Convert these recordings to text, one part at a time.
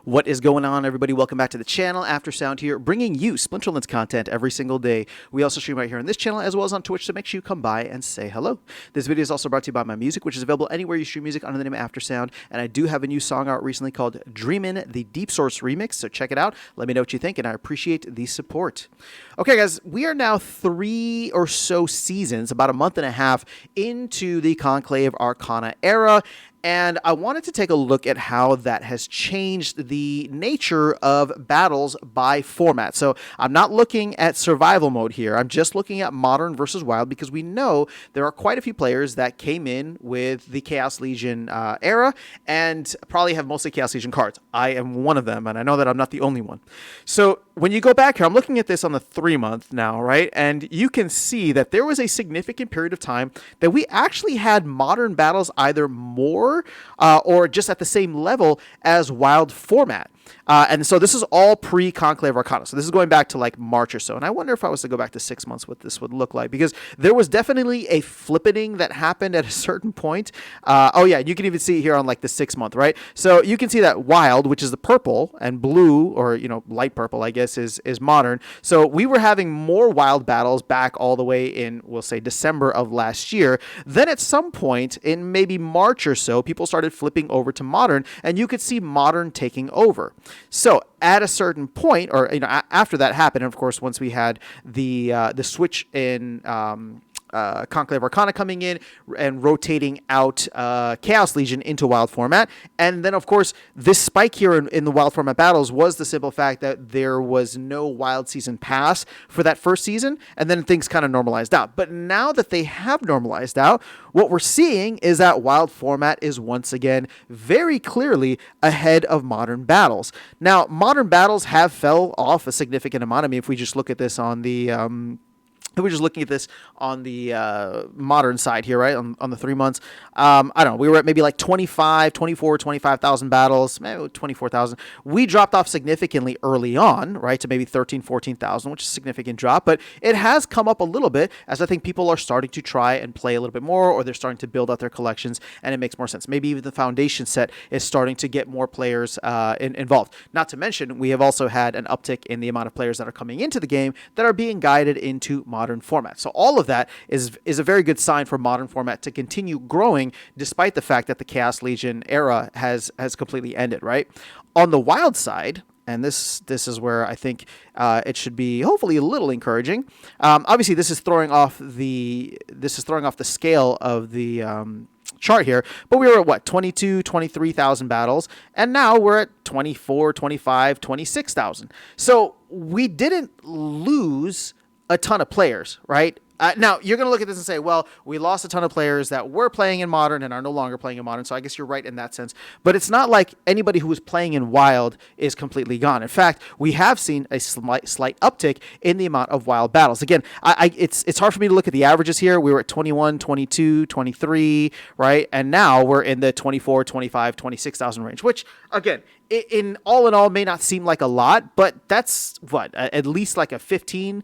What is going on, everybody? Welcome back to the channel. After Sound here, bringing you Splinterlands content every single day. We also stream right here on this channel as well as on Twitch, so make sure you come by and say hello. This video is also brought to you by my music, which is available anywhere you stream music under the name After Sound. And I do have a new song out recently called Dreamin', the Deep Source remix, so check it out. Let me know what you think, and I appreciate the support. Okay, guys, we are now 3 or so seasons, about a month and a half, into the Conclave Arcana era. And I wanted to take a look at how that has changed the nature of battles by format. So I'm not looking at survival mode here. I'm just looking at modern versus wild because we know there are quite a few players that came in with the Chaos Legion era and probably have mostly Chaos Legion cards. I am one of them, and I know that I'm not the only one. So when you go back here, I'm looking at this on the 3-month now, right? And you can see that there was a significant period of time that we actually had modern battles either more or just at the same level as wild format. And so this is all pre-Conclave Arcana. So this is going back to like March or so. And I wonder if I was to go back to 6 months, what this would look like. Because there was definitely a flippening that happened at a certain point. Oh yeah, you can even see it here on like the 6 month, right? So you can see that wild, which is the purple, and blue, or light purple, I guess, is modern. So we were having more wild battles back all the way in, we'll say, December of last year. Then at some point in maybe March or so, people started flipping over to modern, and you could see modern taking over. So at a certain point, or after that happened, and of course, once we had the switch in Conclave Arcana coming in and rotating out Chaos Legion into wild format, and then of course this spike here in the wild format battles was the simple fact that there was no wild season pass for that first season, and then things kind of normalized out. But now that they have normalized out, what we're seeing is that wild format is once again very clearly ahead of modern battles. Now, modern battles have fell off a significant amount. I mean, if we just look at this on the we're just looking at this on the modern side here, right, on the 3 months. I don't know. We were at maybe like 25,000 battles, maybe 24,000. We dropped off significantly early on, right, to maybe 13,000, 14,000, which is a significant drop. But it has come up a little bit as I think people are starting to try and play a little bit more, or they're starting to build out their collections, and it makes more sense. Maybe even the foundation set is starting to get more players involved. Not to mention, we have also had an uptick in the amount of players that are coming into the game that are being guided into modern format. So all of that is a very good sign for modern format to continue growing despite the fact that the Chaos Legion era has completely ended, right? On the wild side, and this is where I think it should be hopefully a little encouraging. Obviously, this is throwing off the scale of the chart here, but we were at what, 22, 23,000 battles, and now we're at 24, 25, 26,000. So we didn't lose a ton of players, right? Now, you're going to look at this and say, well, we lost a ton of players that were playing in Modern and are no longer playing in Modern, so I guess you're right in that sense. But it's not like anybody who was playing in Wild is completely gone. In fact, we have seen a slight uptick in the amount of Wild battles. Again, it's hard for me to look at the averages here. We were at 21, 22, 23, right? And now we're in the 24, 25, 26,000 range, which, again, in all may not seem like a lot, but that's what, at least like a 15,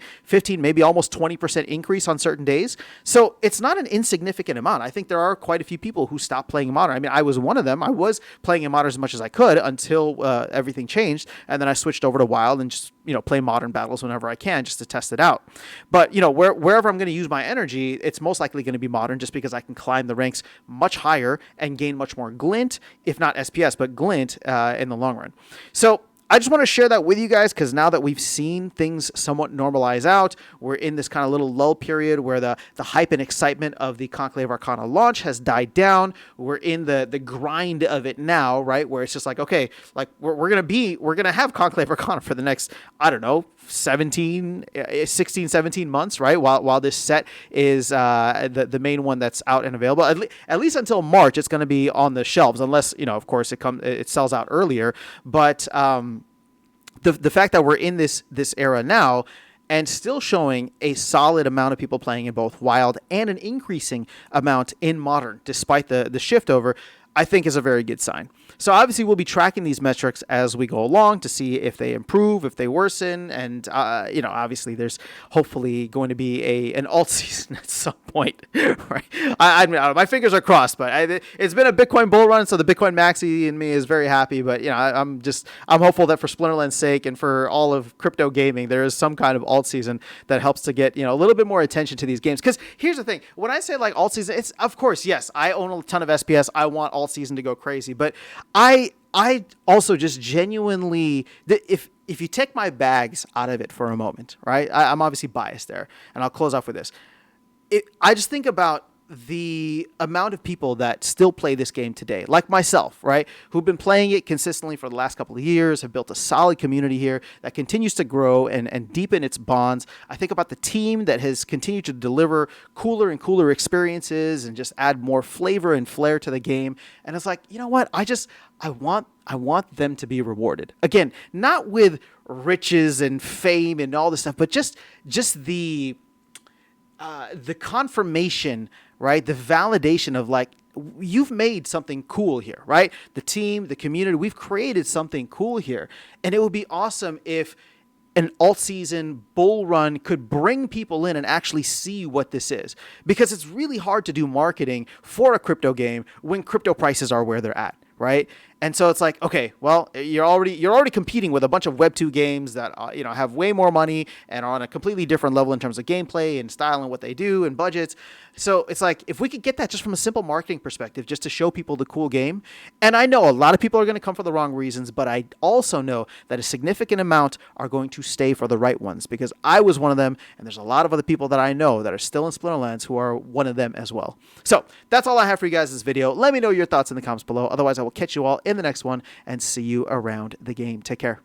maybe almost 20% increase on certain days. So it's not an insignificant amount. I think there are quite a few people who stopped playing Modern. I mean, I was one of them. I was playing in Modern as much as I could until everything changed, and then I switched over to Wild and just play Modern battles whenever I can just to test it out. But wherever I'm going to use my energy, it's most likely going to be Modern, just because I can climb the ranks much higher and gain much more glint, if not SPS, but glint in the long run. So I just want to share that with you guys, because now that we've seen things somewhat normalize out, we're in this kind of little lull period where the hype and excitement of the Conclave Arcana launch has died down. We're in the grind of it now, right? Where it's just like, okay, like we're going to have Conclave Arcana for the next, I don't know, 16, 17 months, right? While this set is the main one that's out and available. At least until March, it's going to be on the shelves, unless, of course, it sells out earlier. But the fact that we're in this era now and still showing a solid amount of people playing in both Wild and an increasing amount in Modern, despite the shift over, I think is a very good sign. So obviously we'll be tracking these metrics as we go along to see if they improve, if they worsen, and obviously there's hopefully going to be an alt season at some point. Right? I mean, my fingers are crossed, but it's been a Bitcoin bull run, so the Bitcoin maxi in me is very happy. But I'm hopeful that for Splinterlands' sake and for all of crypto gaming, there is some kind of alt season that helps to get a little bit more attention to these games. Because here's the thing: when I say like alt season, it's of course yes, I own a ton of SPS. I want alt season to go crazy, but I also just genuinely, if you take my bags out of it for a moment, right? I'm obviously biased there, and I'll close off with this. I just think about the amount of people that still play this game today, like myself, right, who've been playing it consistently for the last couple of years, have built a solid community here that continues to grow and deepen its bonds. I think about the team that has continued to deliver cooler and cooler experiences and just add more flavor and flair to the game. And it's like, you know what? I want them to be rewarded. Again, not with riches and fame and all this stuff, but just the confirmation, right? The validation of like, you've made something cool here, right? The team, the community, we've created something cool here. And it would be awesome if an alt season bull run could bring people in and actually see what this is, because it's really hard to do marketing for a crypto game when crypto prices are where they're at, right? And so it's like, okay, well, you're already competing with a bunch of Web 2 games that have way more money and are on a completely different level in terms of gameplay and style and what they do and budgets. So it's like, if we could get that just from a simple marketing perspective, just to show people the cool game. And I know a lot of people are going to come for the wrong reasons, but I also know that a significant amount are going to stay for the right ones, because I was one of them, and there's a lot of other people that I know that are still in Splinterlands who are one of them as well. So that's all I have for you guys in this video. Let me know your thoughts in the comments below. Otherwise, I will catch you all in the next one and see you around the game. Take care.